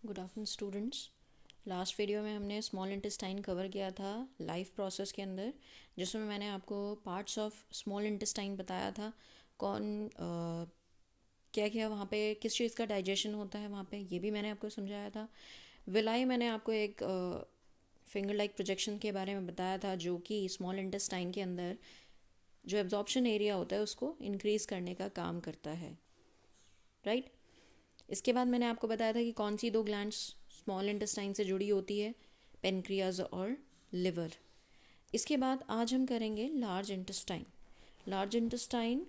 Good afternoon students. Last video में हमने small intestine cover किया था लाइफ प्रोसेस के अंदर, जिसमें मैंने आपको पार्ट्स ऑफ स्मॉल इंटेस्टाइन बताया था। क्या क्या वहाँ पे किस चीज़ का डाइजेशन होता है वहाँ पे, ये भी मैंने आपको समझाया था। विलाई मैंने आपको एक फिंगर लाइक प्रोजेक्शन के बारे में बताया था, जो कि स्मॉल इंटेस्टाइन के अंदर जो एब्जॉर्प्शन एरिया होता है उसको इंक्रीज़ करने का काम करता है, राइट। इसके बाद मैंने आपको बताया था कि कौन सी दो ग्लैंड्स स्मॉल इंटेस्टाइन से जुड़ी होती है, पेनक्रियाज और लिवर। इसके बाद आज हम करेंगे large intestine. Large intestine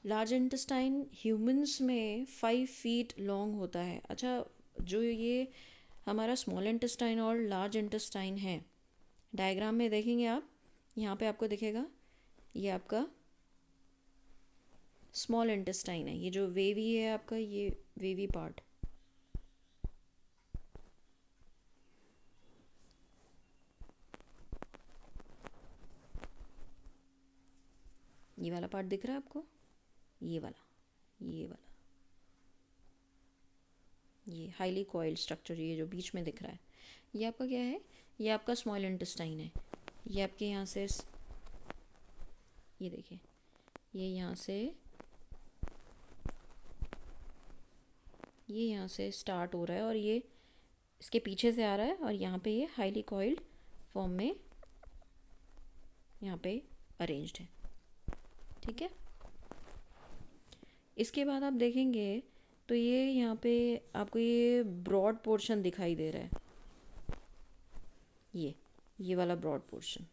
large intestine humans में 5 फीट लॉन्ग होता है। अच्छा, जो ये हमारा स्मॉल इंटेस्टाइन और लार्ज इंटेस्टाइन है, डायग्राम में देखेंगे आप, यहाँ पे आपको दिखेगा ये आपका स्मॉल इंटेस्टाइन है। ये जो वेवी है आपका, ये वेवी पार्ट, ये वाला पार्ट दिख रहा है आपको, ये वाला ये हाईली कॉइल्ड स्ट्रक्चर, ये जो बीच में दिख रहा है, ये आपका क्या है? ये आपका स्मॉल इंटेस्टाइन है। ये आपके यहाँ से ये देखिए, ये यहाँ से स्टार्ट हो रहा है और ये इसके पीछे से आ रहा है, और यहाँ पे ये हाईली कॉइल्ड फॉर्म में यहाँ पे अरेंज्ड है, ठीक है। इसके बाद आप देखेंगे तो ये यहाँ पे आपको ये ब्रॉड पोर्शन दिखाई दे रहा है, ये वाला ब्रॉड पोर्शन,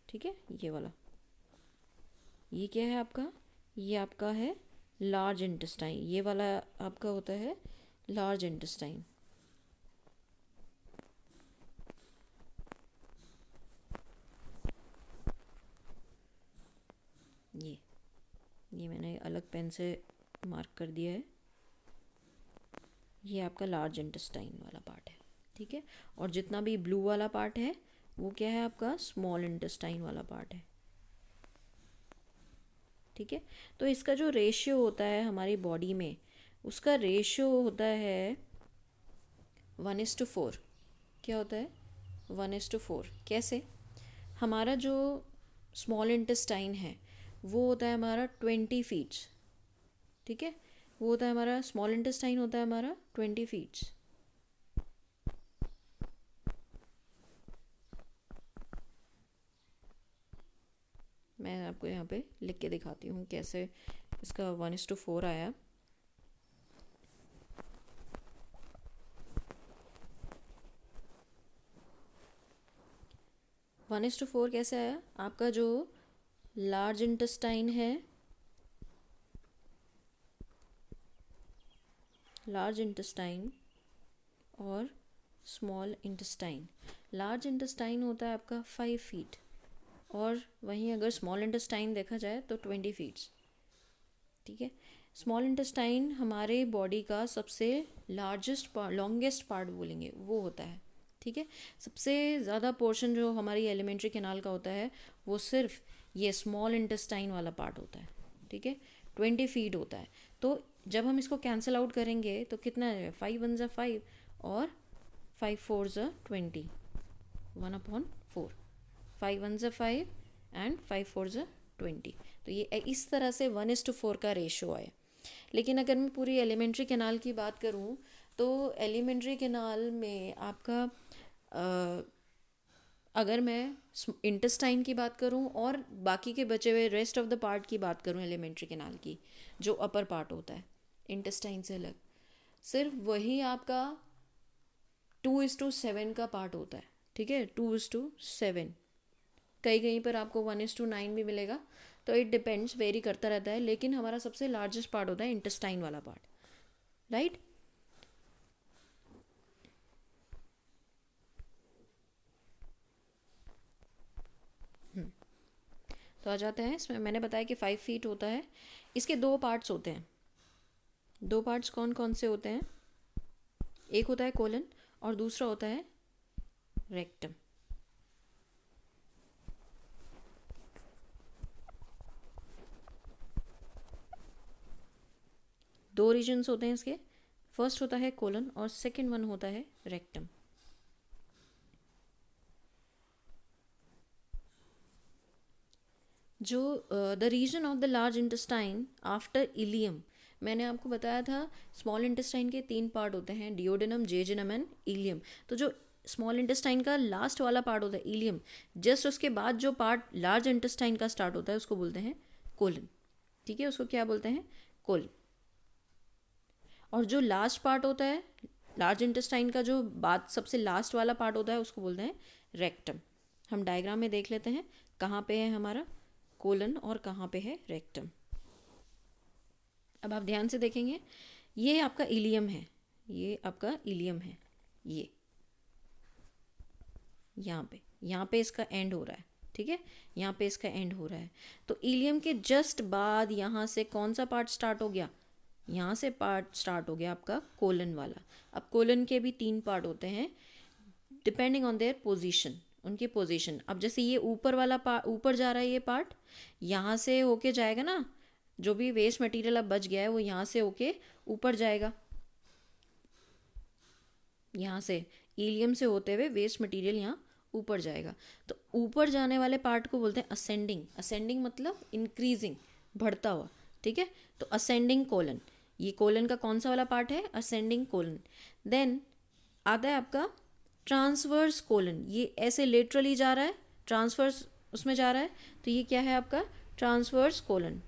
ठीक है। ये वाला, ये क्या है आपका? ये आपका है लार्ज इंटेस्टाइन। ये वाला आपका होता है लार्ज इंटेस्टाइन। ये मैंने अलग पेन से मार्क कर दिया है। ये आपका लार्ज इंटेस्टाइन वाला पार्ट है, ठीक है। और जितना भी ब्लू वाला पार्ट है वो क्या है? आपका स्मॉल इंटेस्टाइन वाला पार्ट है, ठीक है। तो इसका जो रेशियो होता है हमारी बॉडी में, उसका रेशियो होता है 1:4। क्या होता है? 1:4। कैसे? हमारा जो स्मॉल इंटेस्टाइन है वो होता है हमारा 20 फीट्स, ठीक है। वो होता है हमारा स्मॉल इंटेस्टाइन होता है हमारा 20 फीट्स। मैं आपको यहाँ पे लिख के दिखाती हूँ कैसे इसका 1:4 आया। वन इज टू फोर कैसे आया? आपका जो लार्ज इंटेस्टाइन है, लार्ज इंटेस्टाइन और स्मॉल इंटेस्टाइन। लार्ज इंटेस्टाइन होता है आपका 5 फीट, और वहीं अगर स्मॉल इंटेस्टाइन देखा जाए तो 20 फीट्स, ठीक है। स्मॉल इंटेस्टाइन हमारे बॉडी का सबसे लार्जेस्ट पार्ट, लॉन्गेस्ट पार्ट बोलेंगे वो होता है, ठीक है। सबसे ज़्यादा पोर्शन जो हमारी एलिमेंट्री कैनाल का होता है वो सिर्फ ये स्मॉल इंटेस्टाइन वाला पार्ट होता है, ठीक है। 20 फीट होता है। तो जब हम इसको कैंसिल आउट करेंगे तो कितना है? 5 1 5 और 5 4 20, 1/4। 5 1 5 एंड 5 4 20। तो ये इस तरह से 1:4 का रेशो है। लेकिन अगर मैं पूरी एलिमेंट्री कैनाल की बात करूँ तो एलिमेंट्री कैनाल में आपका अगर मैं इंटेस्टाइन की बात करूं और बाकी के बचे हुए रेस्ट ऑफ द पार्ट की बात करूं एलिमेंट्री कैनाल की, जो अपर पार्ट होता है इंटेस्टाइन से अलग, सिर्फ वही आपका 2:7 का पार्ट होता है, ठीक है। 2:7। कहीं कहीं पर आपको 1:9 भी मिलेगा, तो इट डिपेंड्स, वेरी करता रहता है। लेकिन हमारा सबसे लार्जेस्ट पार्ट होता है इंटेस्टाइन वाला पार्ट, राइट। तो आ जाते हैं इसमें। मैंने बताया कि 5 फीट होता है। इसके दो पार्ट्स होते हैं। दो पार्ट्स कौन कौन से होते हैं? एक होता है कोलन और दूसरा होता है रेक्टम। दो रीजन्स होते हैं इसके, फर्स्ट होता है कोलन और सेकेंड वन होता है रेक्टम। जो the region of the large intestine after ileum, मैंने आपको बताया था स्मॉल इंटेस्टाइन के 3 पार्ट होते हैं, डिओडेनम, जेजुनम एंड इलियम। तो जो स्मॉल इंटेस्टाइन का लास्ट वाला पार्ट होता है इलियम, जस्ट उसके बाद जो पार्ट लार्ज इंटेस्टाइन का स्टार्ट होता है उसको बोलते हैं कोलन। ठीक है, उसको क्या बोलते हैं? कोलन। और जो लास्ट पार्ट होता है लार्ज इंटेस्टाइन का, जो बाद सबसे लास्ट वाला पार्ट होता है, उसको बोलते हैं रेक्टम। हम डायग्राम में देख लेते हैं कहाँ पे है हमारा कोलन और कहाँ पे है रेक्टम। अब आप ध्यान से देखेंगे, ये आपका इलियम है, ये आपका इलियम है, ये यहाँ पे इसका एंड हो रहा है। ठीक है, यहाँ पे इसका एंड हो रहा है। तो इलियम के जस्ट बाद यहाँ से कौन सा पार्ट स्टार्ट हो गया? यहाँ से पार्ट स्टार्ट हो गया आपका कोलन वाला। अब कोलन के भी 3 पार्ट होते हैं डिपेंडिंग ऑन देयर पोजीशन, उनकी पोजीशन। अब जैसे ये ऊपर वाला पार्ट ऊपर जा रहा है, ये पार्ट यहाँ से होके जाएगा ना, जो भी वेस्ट मटेरियल अब बच गया है वो यहाँ से होके ऊपर जाएगा, यहाँ से इलियम से होते हुए वेस्ट मटेरियल यहाँ ऊपर जाएगा। तो ऊपर जाने वाले पार्ट को बोलते हैं असेंडिंग। असेंडिंग मतलब इंक्रीजिंग, बढ़ता हुआ। ठीक है, तो असेंडिंग कोलन, ये कोलन का कौन सा वाला पार्ट है? Ascending colon. देन आता है आपका ट्रांसवर्स कोलन, ये ऐसे लेटरली जा रहा है, ट्रांसवर्स उसमें जा रहा है, तो ये क्या है आपका? Transverse colon.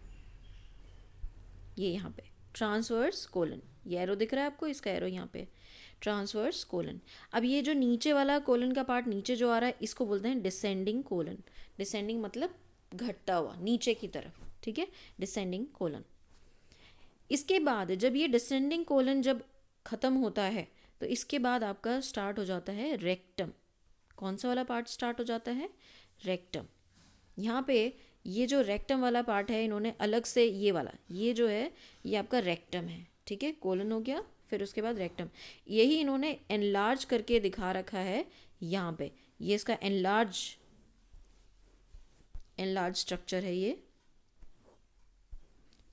ये यहाँ पे ट्रांसवर्स कोलन, ये एरो दिख रहा है आपको, इसका एरो यहाँ पे ट्रांसवर्स कोलन। अब ये जो नीचे वाला कोलन का पार्ट नीचे जो आ रहा है, इसको बोलते हैं डिसेंडिंग कोलन। डिसेंडिंग मतलब घटता हुआ नीचे की तरफ। ठीक है, डिसेंडिंग कोलन। इसके बाद जब ये डिसेंडिंग कोलन जब खत्म होता है, तो इसके बाद आपका स्टार्ट हो जाता है रेक्टम। कौन सा वाला पार्ट स्टार्ट हो जाता है? रेक्टम। यहाँ पे ये जो रेक्टम वाला पार्ट है, इन्होंने अलग से ये वाला, ये जो है ये आपका रेक्टम है। ठीक है, कोलन हो गया, फिर उसके बाद रेक्टम। यही इन्होंने एनलार्ज करके दिखा रखा है यहाँ पे, ये इसका एनलार्ज स्ट्रक्चर है, ये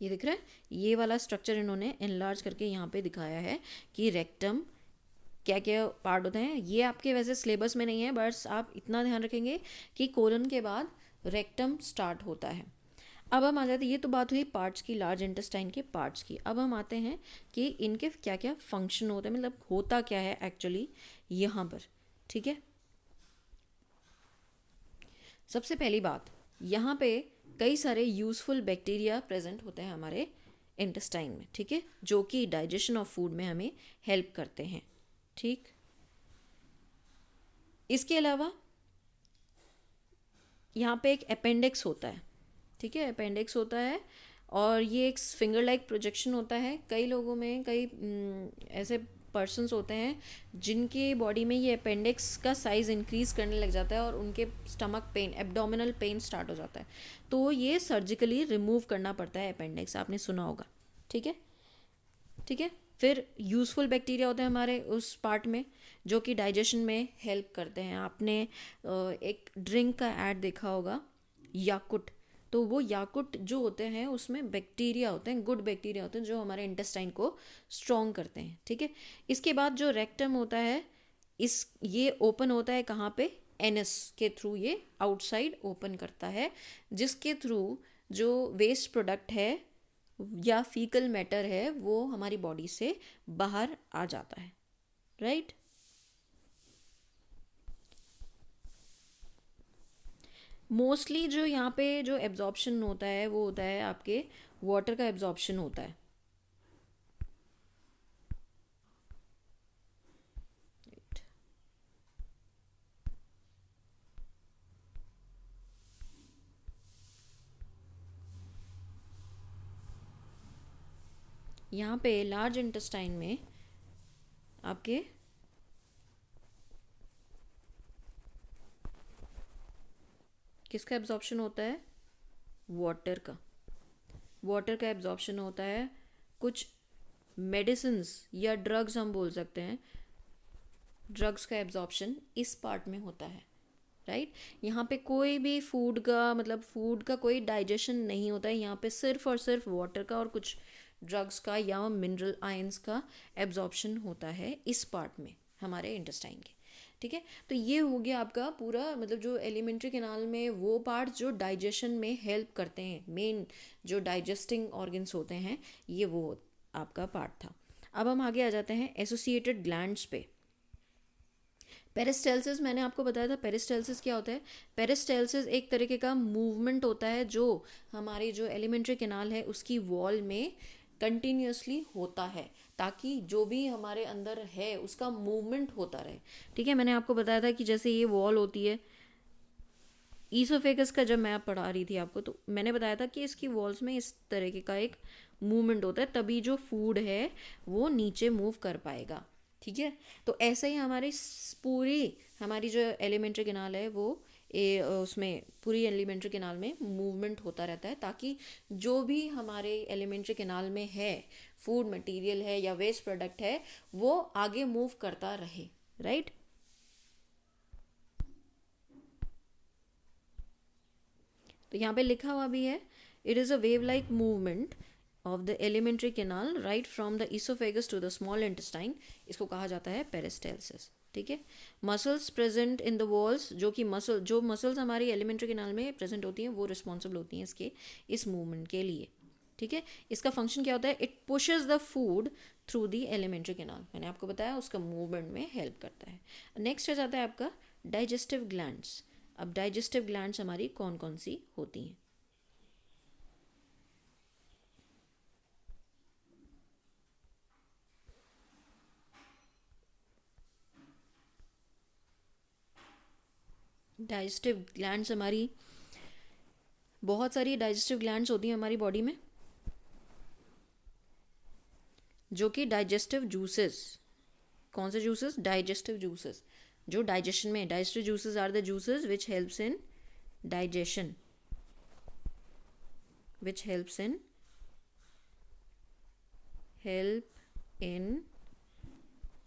दिख रहा है, ये वाला स्ट्रक्चर इन्होंने एनलार्ज करके यहाँ पे दिखाया है कि रेक्टम क्या क्या पार्ट होते हैं। ये आपके वैसे सिलेबस में नहीं है, बस आप इतना ध्यान रखेंगे कि कोलन के बाद रेक्टम स्टार्ट होता है। अब हम आ जाते हैं, ये तो बात हुई पार्ट्स की, लार्ज इंटेस्टाइन के पार्ट्स की। अब हम आते हैं कि इनके क्या क्या फंक्शन होते हैं, मतलब होता क्या है एक्चुअली यहाँ पर। ठीक है, सबसे पहली बात, यहाँ पे कई सारे यूजफुल बैक्टीरिया प्रेजेंट होते हैं हमारे इंटेस्टाइन में। ठीक है, जो कि डाइजेशन ऑफ फूड में हमें हेल्प करते हैं। ठीक, इसके अलावा यहाँ पे एक अपेंडिक्स होता है। ठीक है, अपेंडिक्स होता है और ये एक फिंगर लाइक प्रोजेक्शन होता है। कई लोगों में कई ऐसे पर्सन्स होते हैं जिनकी बॉडी में ये अपेंडिक्स का साइज़ इंक्रीज करने लग जाता है और उनके stomach pain, abdominal pain start हो जाता है, तो ये सर्जिकली रिमूव करना पड़ता है अपेंडिक्स, आपने सुना होगा। ठीक है, ठीक है। फिर यूज़फुल बैक्टीरिया होते हैं हमारे उस पार्ट में जो कि डाइजेशन में हेल्प करते हैं। आपने एक ड्रिंक का ऐड देखा होगा, याकुट, तो वो याकुट जो होते हैं उसमें बैक्टीरिया होते हैं, गुड बैक्टीरिया होते हैं जो हमारे इंटेस्टाइन को स्ट्रॉन्ग करते हैं। ठीक है, इसके बाद जो रेक्टम होता है ये ओपन होता है कहाँ पे? एनस के थ्रू ये आउटसाइड ओपन करता है, जिसके थ्रू जो वेस्ट प्रोडक्ट है या फीकल मैटर है वो हमारी बॉडी से बाहर आ जाता है। राइट, मोस्टली जो यहाँ पे जो एब्जॉर्प्शन होता है वो होता है आपके वाटर का एब्जॉर्प्शन होता है। यहाँ पे लार्ज इंटेस्टाइन में आपके किसका एब्जॉर्प्शन होता है? वाटर का एब्जॉर्प्शन होता है। कुछ मेडिसिन्स या ड्रग्स हम बोल सकते हैं, ड्रग्स का एब्जॉर्प्शन इस पार्ट में होता है। राइट, यहाँ पे कोई भी फूड का कोई डाइजेशन नहीं होता है, यहाँ पे सिर्फ और सिर्फ वाटर का और कुछ ड्रग्स का या मिनरल आयंस का एब्जॉर्प्शन होता है इस पार्ट में हमारे इंटेस्टाइन के। ठीक है, तो ये हो गया आपका पूरा, मतलब जो एलिमेंट्री कैनाल में वो पार्ट जो डाइजेशन में हेल्प करते हैं, मेन जो डाइजेस्टिंग ऑर्गन्स होते हैं, ये वो आपका पार्ट था। अब हम आगे आ जाते हैं एसोसिएटेड ग्लैंड्स पे। पेरिस्टाल्सिस मैंने आपको बताया था, पेरिस्टाल्सिस क्या होता है? पेरिस्टाल्सिस एक तरीके का मूवमेंट होता है जो हमारी जो एलिमेंट्री कैनाल है उसकी वॉल में कंटिन्यूसली होता है, ताकि जो भी हमारे अंदर है उसका मूवमेंट होता रहे। ठीक है, मैंने आपको बताया था कि जैसे ये वॉल होती है ईसोफेगस का, जब मैं पढ़ा रही थी आपको तो मैंने बताया था कि इसकी वॉल्स में इस तरीके का एक मूवमेंट होता है, तभी जो फूड है वो नीचे मूव कर पाएगा। ठीक है, तो ऐसे ही हमारी पूरी हमारी जो एलिमेंट्री कैनाल है वो उसमें पूरी एलिमेंट्री कैनाल में मूवमेंट होता रहता है, ताकि जो भी हमारे एलिमेंट्री कैनाल में है फूड मटेरियल है या वेस्ट प्रोडक्ट है वो आगे मूव करता रहे। राइट, तो यहाँ पे लिखा हुआ भी है, it is a wave like movement of the alimentary canal right from the oesophagus to the small intestine, इसको कहा जाता है पेरिस्टाल्सिस। ठीक है, muscles present in the walls, जो मसल्स हमारी एलिमेंट्री कैनाल में प्रेजेंट होती हैं वो रिस्पॉन्सिबल होती हैं इस मूवमेंट के लिए। ठीक है, इसका फंक्शन क्या होता है? It pushes the food through the alimentary canal, मैंने आपको बताया उसका मूवमेंट में हेल्प करता है। नेक्स्ट आ जाता है आपका डाइजेस्टिव ग्लैंड्स। अब डाइजेस्टिव ग्लैंड्स हमारी कौन कौन सी होती हैं? डाइजेस्टिव ग्लैंड्स हमारी बहुत सारी डाइजेस्टिव ग्लैंड्स होती हैं हमारी बॉडी में, जो कि डाइजेस्टिव जूसेस, कौन से जूसेस? डाइजेस्टिव जूसेस, जो डाइजेशन में, digestive juices are the juices which helps in digestion, which helps in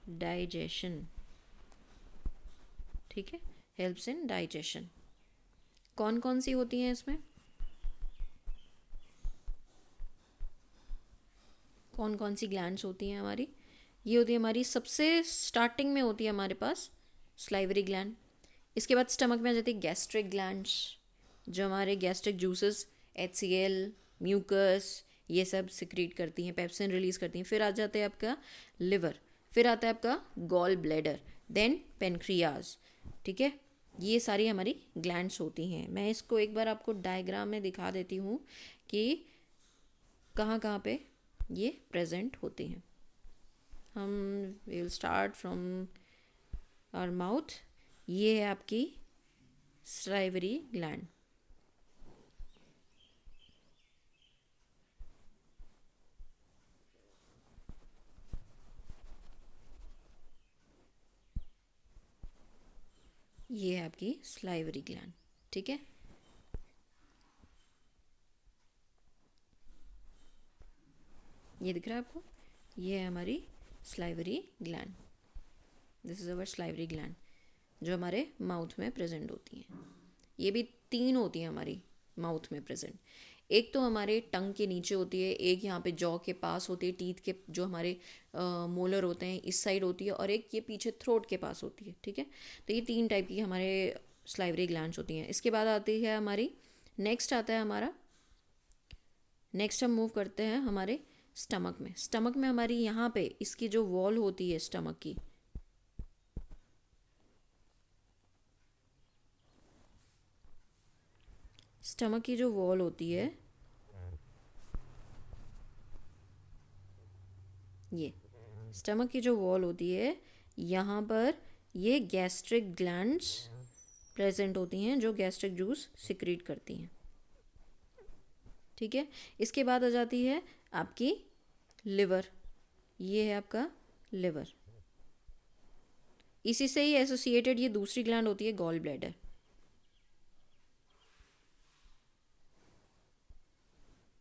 digestion. ठीक है, हेल्प्स इन डाइजेशन। कौन कौन सी होती हैं इसमें? कौन कौन सी ग्लैंड्स होती हैं हमारी? ये होती है हमारी, सबसे स्टार्टिंग में होती है हमारे पास स्लाइवरी ग्लैंड। इसके बाद स्टमक में आ जाती है गैस्ट्रिक ग्लैंड्स, जो हमारे गैस्ट्रिक जूसेस HCl, म्यूकस, ये सब सिक्रीट करती हैं, पेप्सिन रिलीज करती हैं। फिर आ जाते हैं आपका लिवर, फिर आता है आपका गॉल ब्लैडर, देन पेनक्रियाज। ठीक है, ये सारी हमारी ग्लैंड्स होती हैं। मैं इसको एक बार आपको डायग्राम में दिखा देती हूँ कि कहाँ कहाँ पे ये प्रेजेंट होती हैं। हम will start from our mouth. ये है आपकी सलाइवरी ग्लैंड। ये है आपकी सलाइवरी ग्लैंड। ठीक है, ये दिख रहा है आपको? ये है हमारी salivary gland. This is our salivary gland, जो हमारे माउथ में प्रेजेंट होती हैं। ये भी 3 होती हैं हमारी माउथ में प्रेजेंट। एक तो हमारे टंग के नीचे होती है, एक यहाँ पे जॉ के पास होती है, टीथ के जो हमारे मोलर होते हैं इस साइड होती है, और एक ये पीछे थ्रोट के पास होती है। ठीक है, तो ये 3 टाइप की हमारे सलाइवरी ग्लैंड्स होती हैं। इसके बाद आती है हमारी, नेक्स्ट आता है हमारा, नेक्स्ट हम मूव करते हैं हमारे स्टमक में। स्टमक में हमारी यहाँ पे इसकी जो वॉल होती है स्टमक की, स्टमक की जो वॉल होती है, ये स्टमक की जो वॉल होती है, यहाँ पर ये गैस्ट्रिक ग्लैंड्स प्रेजेंट होती हैं जो गैस्ट्रिक जूस सिक्रीट करती हैं। ठीक है, इसके बाद आ जाती है आपकी लिवर। ये है आपका लिवर, इसी से ही एसोसिएटेड ये दूसरी ग्लैंड होती है गॉल ब्लैडर।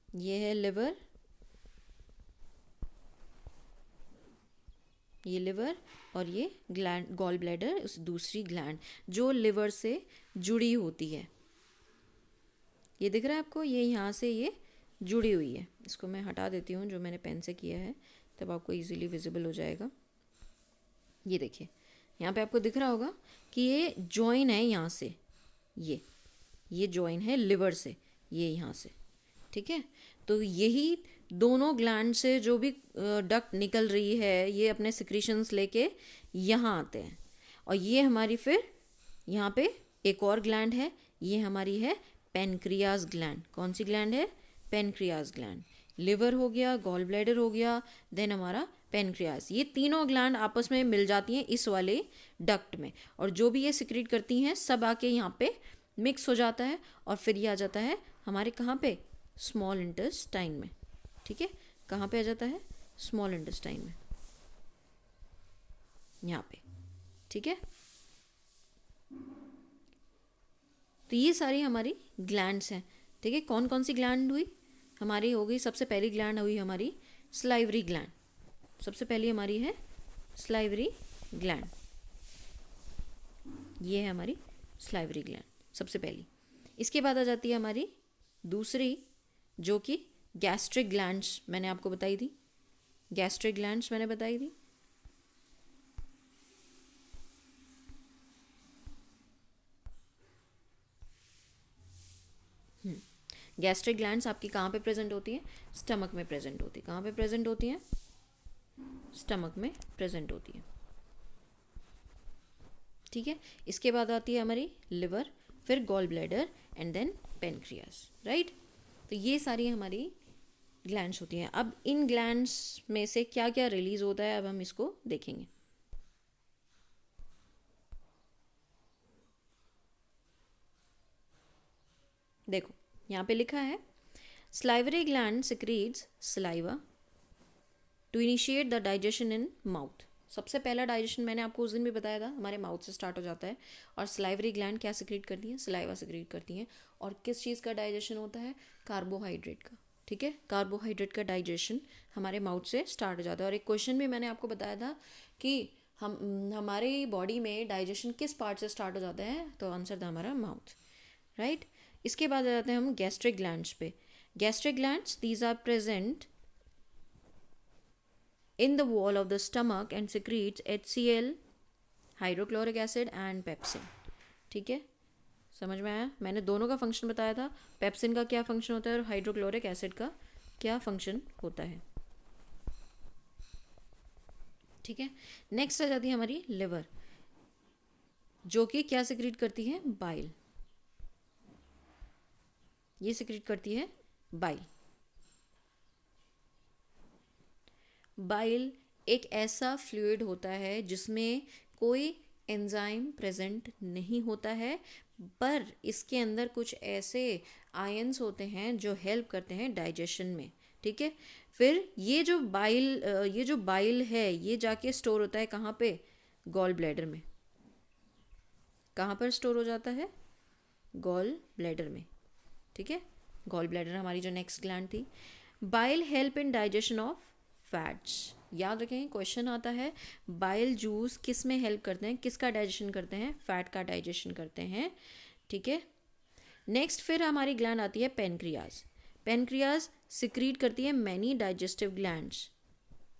ये है लिवर, ये लिवर, और ये ग्लैंड गॉल ब्लैडर, उस दूसरी ग्लैंड जो लिवर से जुड़ी होती है। ये दिख रहा है आपको? ये यहाँ से ये जुड़ी हुई है। इसको मैं हटा देती हूँ जो मैंने पेन से किया है, तब आपको इजीली विजिबल हो जाएगा। ये देखिए यहाँ पे आपको दिख रहा होगा कि ये जॉइन है यहाँ से, ये जॉइन है लिवर से, ये यहाँ से, ठीक है। तो यही दोनों ग्लैंड से जो भी डक्ट निकल रही है, ये अपने सिक्रीशंस लेके यहाँ आते हैं। और ये हमारी फिर यहाँ पे एक और ग्लैंड है, ये हमारी है पेनक्रियाज ग्लैंड। कौन सी ग्लैंड है? Pancreas gland. लिवर हो गया, गॉल ब्लैडर हो गया, देन हमारा पेनक्रियाज। ये तीनों ग्लैंड आपस में मिल जाती हैं इस वाले डक्ट में, और जो भी ये सिक्रीट करती हैं सब आके यहाँ पे मिक्स हो जाता है, और फिर ये आ जाता है हमारे कहाँ पे? स्मॉल इंटेस्टाइन में, ठीक है। कहाँ पे आ जाता है? स्मॉल इंटेस्टाइन में, यहाँ पे, ठीक है। तो ये सारी हमारी ग्लैंड्स हैं, ठीक है। कौन कौन सी ग्लैंड हुई हमारी? हो गई सबसे पहली ग्लैंड हुई हमारी स्लाइवरी ग्लैंड। सबसे पहली हमारी है स्लाइवरी ग्लैंड, ये है हमारी स्लाइवरी ग्लैंड सबसे पहली। इसके बाद आ जाती है हमारी दूसरी, जो कि गैस्ट्रिक ग्लैंड्स मैंने आपको बताई थी, गैस्ट्रिक ग्लैंड्स मैंने बताई थी। गैस्ट्रिक ग्लैंड्स आपकी कहाँ पे प्रेजेंट होती हैं? स्टमक में प्रेजेंट होती है। कहाँ पे प्रेजेंट होती हैं? स्टमक में प्रेजेंट होती है, ठीक है। इसके बाद आती है हमारी लिवर, फिर gall bladder and then pancreas, right. तो ये सारी हमारी ग्लैंड्स होती हैं। अब इन ग्लैंड्स में से क्या क्या रिलीज होता है, अब हम इसको देखेंगे। देखो यहाँ पे लिखा है salivary gland secretes saliva to initiate the digestion in mouth। सबसे पहला डाइजेशन मैंने आपको उस दिन भी बताया था, हमारे माउथ से स्टार्ट हो जाता है। और स्लाइवरी ग्लैंड क्या सिक्रीट करती हैं? सलाइवा सिक्रीट करती हैं। और किस चीज़ का डाइजेशन होता है? कार्बोहाइड्रेट का, ठीक है। कार्बोहाइड्रेट का डाइजेशन हमारे माउथ से स्टार्ट हो जाता है। और एक क्वेश्चन भी मैंने आपको बताया था कि हमारे बॉडी में डाइजेशन किस पार्ट से स्टार्ट हो जाता है, तो आंसर था हमारा माउथ, राइट। इसके बाद आ जाते हैं हम गैस्ट्रिक ग्लैंड्स पे। Gastric glands these are present in the wall of the stomach and secretes HCl, hydrochloric acid and pepsin, ठीक है। समझ में आया? मैंने दोनों का फंक्शन बताया था, पेप्सिन का क्या फंक्शन होता है और हाइड्रोक्लोरिक एसिड का क्या फंक्शन होता है, ठीक है। नेक्स्ट आ जाती है हमारी लिवर, जो कि क्या सिक्रीट करती है? बाइल। ये सिक्रीट करती है बाइल। बाइल एक ऐसा फ्लूइड होता है जिसमें कोई एंजाइम प्रेजेंट नहीं होता है, पर इसके अंदर कुछ ऐसे आयंस होते हैं जो हेल्प करते हैं डाइजेशन में, ठीक है। फिर ये जो बाइल है ये जाके स्टोर होता है कहाँ पे? गॉल ब्लैडर में। कहाँ पर स्टोर हो जाता है? गॉल ब्लैडर में, ठीक है। गॉल ब्लैडर हमारी जो नेक्स्ट ग्लैंड थी। Bile help in digestion of fats. याद रखें क्वेश्चन आता है बाइल जूस किस में हेल्प करते हैं, किसका डाइजेशन करते हैं? फैट का डाइजेशन करते हैं, ठीक है। नेक्स्ट फिर हमारी ग्लैंड आती है पेनक्रियाज। पेनक्रियाज सिक्रीट करती है many digestive glands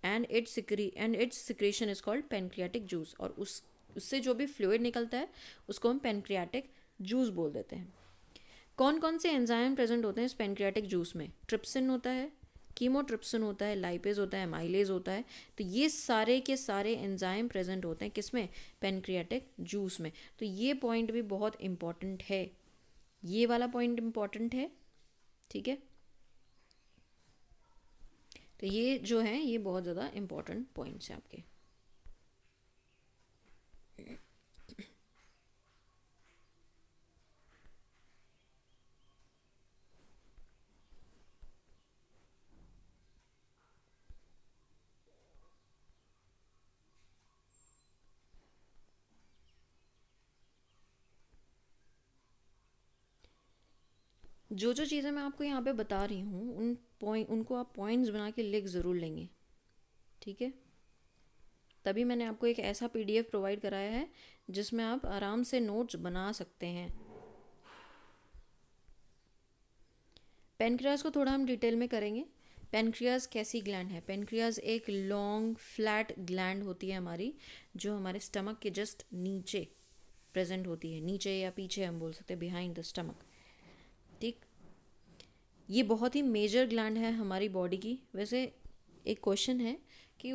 and it's secretion is called pancreatic juice. और उससे जो भी फ्लूइड निकलता है उसको हम पेनक्रियाटिक जूस बोल देते हैं। कौन कौन से एंजाइम प्रेजेंट होते हैं इस पेनक्रियाटिक जूस में? ट्रिप्सिन होता है, कीमोट्रिप्सिन होता है, लाइपेज होता है, माइलेज होता है। तो ये सारे के सारे एंजाइम प्रेजेंट होते हैं किसमें? पेनक्रियाटिक जूस में। तो ये पॉइंट भी बहुत इंपॉर्टेंट है, ये वाला पॉइंट इंपॉर्टेंट है, ठीक है। तो ये जो है ये बहुत ज़्यादा इंपॉर्टेंट पॉइंट्स हैं आपके। जो जो चीज़ें मैं आपको यहाँ पे बता रही हूँ उनको आप पॉइंट्स बना के लिख ज़रूर लेंगे, ठीक है। तभी मैंने आपको एक ऐसा PDF प्रोवाइड कराया है जिसमें आप आराम से नोट्स बना सकते हैं। पेनक्रियाज को थोड़ा हम डिटेल में करेंगे। पेनक्रियाज कैसी ग्लैंड है? पेनक्रियाज एक लॉन्ग फ्लैट ग्लैंड होती है हमारी, जो हमारे स्टमक के जस्ट नीचे प्रेजेंट होती है, नीचे या पीछे हम बोल सकते हैं, बिहाइंड द स्टमक। ठीक, ये बहुत ही मेजर ग्लैंड है हमारी बॉडी की। वैसे एक क्वेश्चन है कि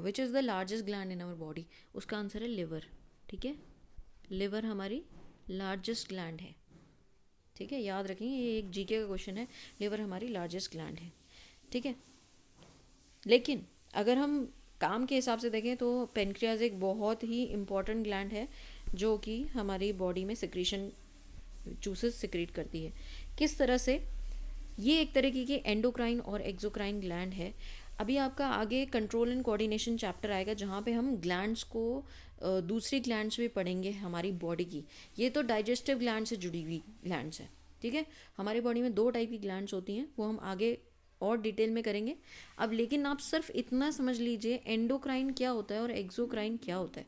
which is the largest gland in our body, उसका आंसर है लिवर। ठीक है, लिवर हमारी लार्जेस्ट ग्लैंड है। ठीक है, याद रखेंगे, ये एक जीके का क्वेश्चन है, लिवर हमारी लार्जेस्ट ग्लैंड है। ठीक है, लेकिन अगर हम काम के हिसाब से देखें तो पेनक्रियाज एक बहुत ही इम्पॉर्टेंट ग्लैंड है जो कि हमारी बॉडी में सिक्रीशन जूसेस सिक्रीट करती है। किस तरह से? ये एक तरीके की एंडोक्राइन और एक्सोक्राइन ग्लैंड है। अभी आपका आगे कंट्रोल एंड कोऑर्डिनेशन चैप्टर आएगा जहाँ पे हम ग्लैंड्स को दूसरी ग्लैंड्स भी पढ़ेंगे हमारी बॉडी की। ये तो डाइजेस्टिव ग्लैंड से जुड़ी हुई ग्लैंड्स है। ठीक है, हमारी बॉडी में 2 टाइप की ग्लैंड्स होती हैं, वो हम आगे और डिटेल में करेंगे। अब लेकिन आप सिर्फ इतना समझ लीजिए एंडोक्राइन क्या होता है और एक्सोक्राइन क्या होता है।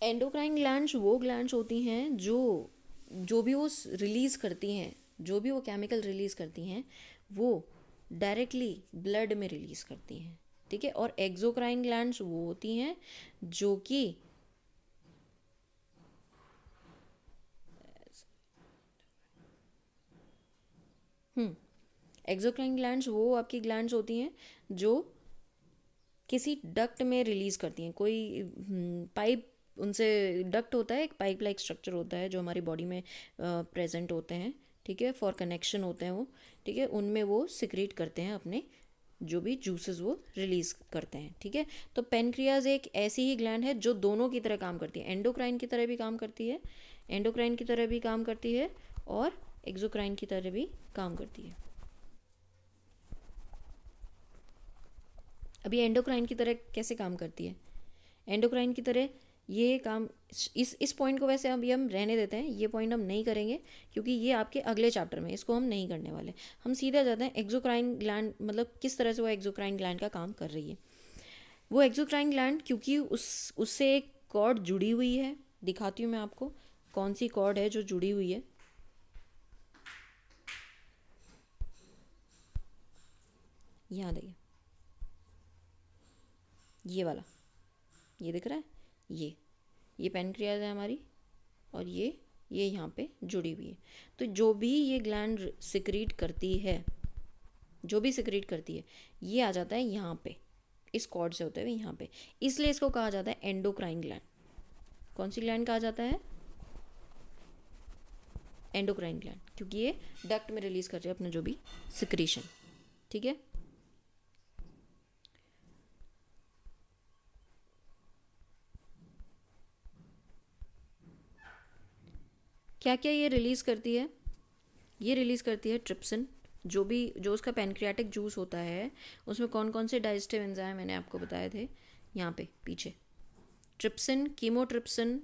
एंडोक्राइन ग्लैंड्स वो ग्लैंड्स होती हैं जो भी वो रिलीज़ करती हैं, जो भी वो केमिकल रिलीज़ करती हैं, वो डायरेक्टली ब्लड में रिलीज़ करती हैं। ठीक है, और एक्सोक्राइन ग्लैंड्स वो होती हैं जो कि एक्सोक्राइन ग्लैंड्स वो आपकी ग्लैंड्स होती हैं जो किसी डक्ट में रिलीज़ करती हैं। कोई पाइप, उनसे डक्ट होता है, एक पाइप लाइक स्ट्रक्चर होता है जो हमारी बॉडी में प्रेजेंट होते हैं। ठीक है, फॉर कनेक्शन होते हैं वो। ठीक है, उनमें वो सिक्रीट करते हैं अपने जो भी जूसेस वो रिलीज़ करते हैं। ठीक है, तो पेनक्रियाज एक ऐसी ही ग्लैंड है जो दोनों की तरह काम करती है, एंडोक्राइन की तरह भी काम करती है, एंडोक्राइन की तरह भी काम करती है और एक्सोक्राइन की तरह भी काम करती है। अभी एंडोक्राइन की तरह कैसे काम करती है? एंडोक्राइन की तरह ये काम, इस पॉइंट को वैसे अभी हम रहने देते हैं, ये पॉइंट हम नहीं करेंगे क्योंकि ये आपके अगले चैप्टर में, इसको हम नहीं करने वाले। हम सीधा जाते हैं एक्सोक्राइन ग्लैंड, मतलब किस तरह से वो एक्सोक्राइन ग्लैंड का काम कर रही है। वो एक्सोक्राइन ग्लैंड क्योंकि उससे एक कॉर्ड जुड़ी हुई है, दिखाती हूँ मैं आपको कौन सी कॉर्ड है जो जुड़ी हुई है। यहाँ देखिए, ये वाला, ये दिख रहा है, ये पेनक्रियाज है हमारी और ये यहाँ पे जुड़ी हुई है। तो जो भी ये ग्लैंड सिक्रीट करती है, जो भी सिक्रीट करती है, ये आ जाता है यहाँ पे, इस कॉर्ड से होते हुए यहाँ पे। इसलिए इसको कहा जाता है एंडोक्राइन ग्लैंड। कौन सी ग्लैंड कहा जाता है? एंडोक्राइन ग्लैंड, क्योंकि ये डक्ट में रिलीज कर रही है अपना जो भी सिक्रीशन। ठीक है, क्या क्या ये रिलीज़ करती है? ये रिलीज़ करती है ट्रिप्सिन, जो उसका पैनक्रियाटिक जूस होता है उसमें कौन कौन से डाइजेस्टिव एंजाइम मैंने आपको बताए थे यहाँ पे पीछे। ट्रिप्सिन, कीमोट्रिप्सिन,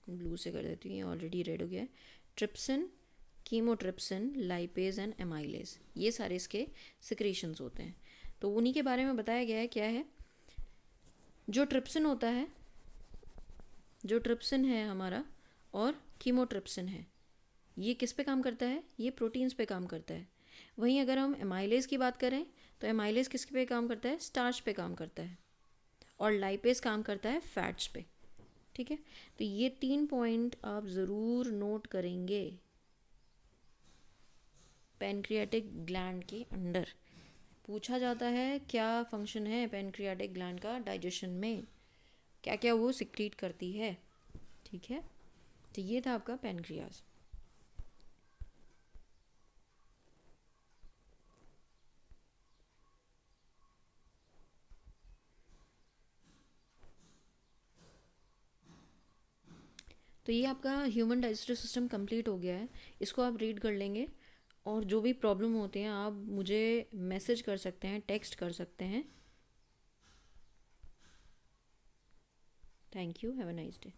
ब्लू से कर देती हूँ, ये ऑलरेडी रेड हो गया है। Trypsin, chymotrypsin, lipase and amylase, ये सारे इसके सिक्रीशंस होते हैं। तो उन्हीं के बारे में बताया गया है। क्या है? जो ट्रिप्सिन होता है, जो ट्रिप्सिन है हमारा और कीमोट्रिप्सिन है, ये किस पे काम करता है? ये प्रोटीन्स पे काम करता है। वहीं अगर हम एमाइलेज की बात करें तो एमाइलेज किस पे काम करता है? स्टार्च पे काम करता है। और लाइपेज काम करता है फैट्स पे। ठीक है, तो ये 3 पॉइंट आप ज़रूर नोट करेंगे पैनक्रियाटिक ग्लैंड के अंडर। पूछा जाता है क्या फंक्शन है पैनक्रियाटिक ग्लैंड का डाइजेशन में, क्या क्या वो सिक्रीट करती है। ठीक है, तो ये था आपका पैनक्रियाज। तो ये आपका ह्यूमन डाइजेस्टिव सिस्टम कंप्लीट हो गया है। इसको आप रीड कर लेंगे और जो भी प्रॉब्लम होते हैं आप मुझे मैसेज कर सकते हैं, टेक्स्ट कर सकते हैं। Thank you, have a nice day.